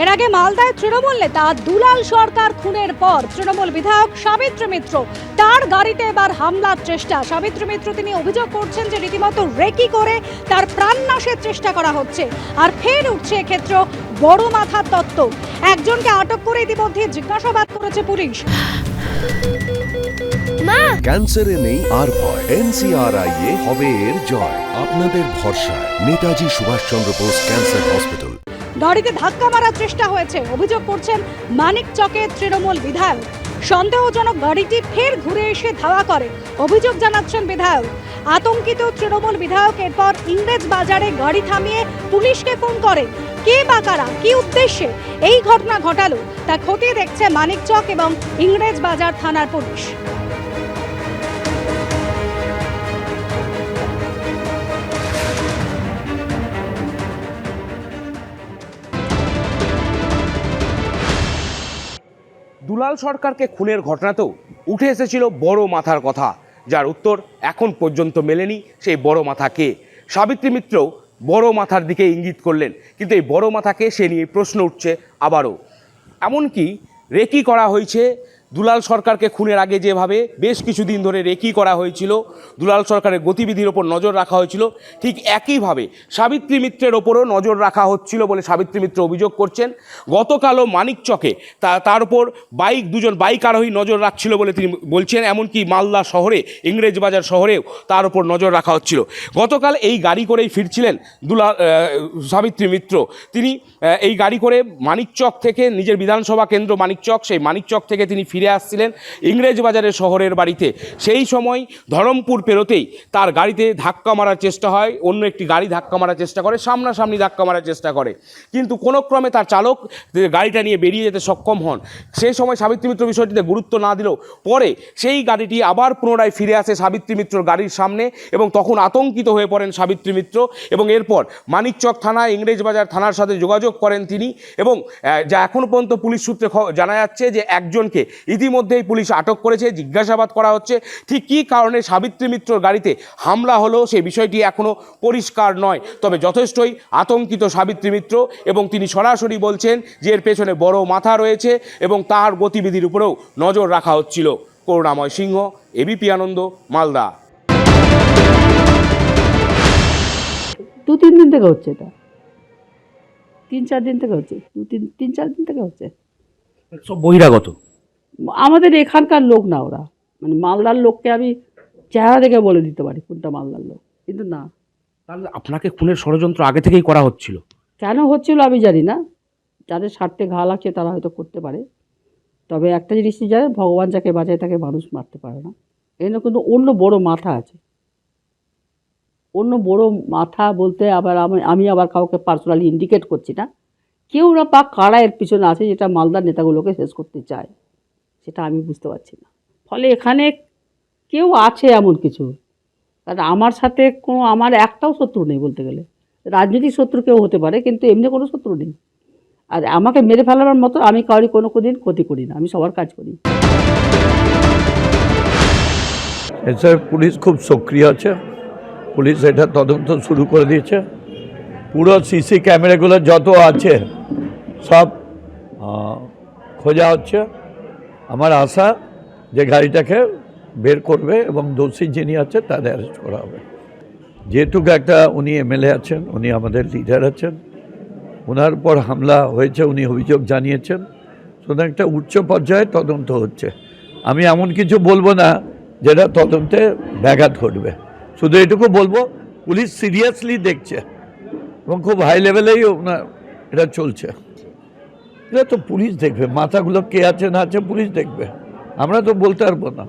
এর আগে মালদায় তৃণমূল নেতা দুলাল সরকার খুনের পর তৃণমূল বিধায়ক সাবিত্রী মিত্র তার গাড়িতে এবার হামলার চেষ্টা। সাবিত্রী মিত্র তিনি অভিযোগ করছেন যে রীতিমতো রেকি করে তার প্রাণনাশের চেষ্টা করা হচ্ছে। আর ফের উঠছে এক্ষেত্রে বড় মাথার তত্ত্ব। একজনকে আটক করে ইতিমধ্যে জিজ্ঞাসাবাদ করেছে পুলিশ। ক্যান্সারে নেই আর ভয়, NCRI হবে এর জয়। আপনাদের ভরসা নেতাজি সুভাষচন্দ্র বোস ক্যান্সার হসপিটাল। গাড়িতে ধাক্কা মারার চেষ্টা হয়েছে, অভিযোগ করছেন মানিক চকের তৃণমূল বিধায়ক। সন্দেহজনক গাড়িটি ফের ঘুরে এসে ধাওয়া করে, অভিযোগ জানাচ্ছেন বিধায়ক। আতঙ্কিত তৃণমূল বিধায়ক এরপর ইংরেজ বাজারে গাড়ি থামিয়ে পুলিশকে ফোন করে। কে বা কারা, কি উদ্দেশ্যে এই ঘটনা ঘটালো তা খতিয়ে দেখছে মানিক চক এবং ইংরেজ বাজার থানার পুলিশ। দুলাল সরকারকে খুনের ঘটনাতেও উঠে এসেছিল বড় মাথার কথা, যার উত্তর এখন পর্যন্ত মেলেনি। সেই বড় মাথা কে? সাবিত্রী মিত্রও বড় মাথার দিকে ইঙ্গিত করলেন, কিন্তু এই বড় মাথাকে সে নিয়ে প্রশ্ন উঠছে আবারও। এমনকি রেকি করা হয়েছে দুলাল সরকারকে খুনের আগে যেভাবে বেশ কিছুদিন ধরে রেকি করা হয়েছিল, দুলাল সরকারের গতিবিধির ওপর নজর রাখা হয়েছিল, ঠিক একইভাবে সাবিত্রী মিত্রের ওপরও নজর রাখা হচ্ছিল বলে সাবিত্রী মিত্র অভিযোগ করছেন। গতকালও মানিক চকে তার উপর দুজন বাইক আরোহী নজর রাখছিল বলে তিনি বলছেন। এমনকি মালদা শহরে, ইংরেজ বাজার শহরেও তার উপর নজর রাখা হচ্ছিল। গতকাল এই গাড়ি করেই ফিরছিলেন সাবিত্রী মিত্র। তিনি এই গাড়ি করে মানিকচক থেকে, নিজের বিধানসভা কেন্দ্র মানিকচক, সেই মানিকচক থেকে তিনি ফিরে আসছিলেন ইংরেজ বাজারের শহরের বাড়িতে। সেই সময় ধরমপুর পেরোতেই তার গাড়িতে ধাক্কা মারার চেষ্টা হয়, অন্য একটি গাড়ি ধাক্কা মারার চেষ্টা করে, সামনাসামনি ধাক্কা মারার চেষ্টা করে, কিন্তু কোনো ক্রমে তার চালক গাড়িটা নিয়ে বেরিয়ে যেতে সক্ষম হন। সেই সময় সাবিত্রী মিত্র বিষয়টিতে গুরুত্ব না দিলেও পরে সেই গাড়িটি আবার পুনরায় ফিরে আসে সাবিত্রী মিত্রর গাড়ির সামনে, এবং তখন আতঙ্কিত হয়ে পড়েন সাবিত্রী মিত্র। এবং এরপর মানিকচক থানা, ইংরেজ বাজার থানার সাথে যোগাযোগ করেন তিনি। এবং যা এখনও পর্যন্ত পুলিশ সূত্রে জানা যাচ্ছে যে একজনকে ইতিমধ্যেই পুলিশ আটক করেছে, জিজ্ঞাসাবাদ করা হচ্ছে। ঠিক কী কারণে সাবিত্রী মিত্রর গাড়িতে হামলা হলো সেই বিষয়টি এখনও পরিষ্কার নয়, তবে যথেষ্টই আতঙ্কিত সাবিত্রী মিত্র, এবং তিনি সরাসরি বলছেন যে এর পেছনে বড় মাথা রয়েছে এবং তার গতিবিধির উপরেও নজর রাখা হচ্ছিল। করুণাময় সিংহ, এবিপি আনন্দ, মালদা। 2-3 দিন থেকে হচ্ছে, এটা 3-4 দিন থেকে হচ্ছে, 3-4 দিন থেকে হচ্ছে। সব বহিরাগত, আমাদের এখানকার লোক না ওরা, মানে মালদার লোককে আমি চেহারা দেখে বলে দিতে পারি কোনটা মালদার লোক, কিন্তু না। তাহলে আপনাকে খুনের ষড়যন্ত্র আগে থেকেই করা হচ্ছিল? কেন হচ্ছিল আমি জানি না, যাদের স্বার্থে ঘা লাগছে তারা হয়তো করতে পারে। তবে একটা জিনিসই জানে, ভগবান যাকে বাঁচায় তাকে মানুষ মারতে পারে না। এখানে কিন্তু অন্য বড় মাথা আছে। অন্য বড় মাথা বলতে আবার আমি আবার কাউকে পার্সোনালি ইন্ডিকেট করছি না, কেউ না পাক কারা এর পিছনে আছে, যেটা মালদার নেতাগুলোকে শেষ করতে চায়, সেটা আমি বুঝতে পারছি না। ফলে এখানে কেউ আছে এমন কিছু, কারণ আমার সাথে আমার একটাও শত্রু নেই বলতে গেলে। রাজনৈতিক শত্রু কেউ হতে পারে, কিন্তু এমনি কোনো শত্রু নেই। আর আমাকে মেরে ফেলার মতো আমি কাউরি কোনো দিন ক্ষতি করি না, আমি সবার কাজ করি। এসব পুলিশ খুব সক্রিয় আছে, পুলিশ এটা তদন্ত শুরু করে দিয়েছে। পুরো সিসি ক্যামেরাগুলো যত আছে সব খোঁজা হচ্ছে। আমার আশা যে গাড়িটাকে বের করবে এবং দোষী যিনি আছে তাদের অ্যারেস্ট করা হবে। যেহেতু একটা উনি এমএলএ আছেন, উনি আমাদের লিডার আছেন, ওনার উপর হামলা হয়েছে, উনি অভিযোগ জানিয়েছেন, সুতরাং একটা উচ্চ পর্যায়ে তদন্ত হচ্ছে। আমি এমন কিছু বলবো না যেটা তদন্তে ব্যাঘাত ঘটবে, শুধু এটুকু বলবো পুলিশ সিরিয়াসলি দেখছে এবং খুব হাই লেভেলেই এটা চলছে। এটা তো পুলিশ দেখবে, মাথাগুলো কে আছে না আছে পুলিশ দেখবে, আমরা তো বলতে পারবো না।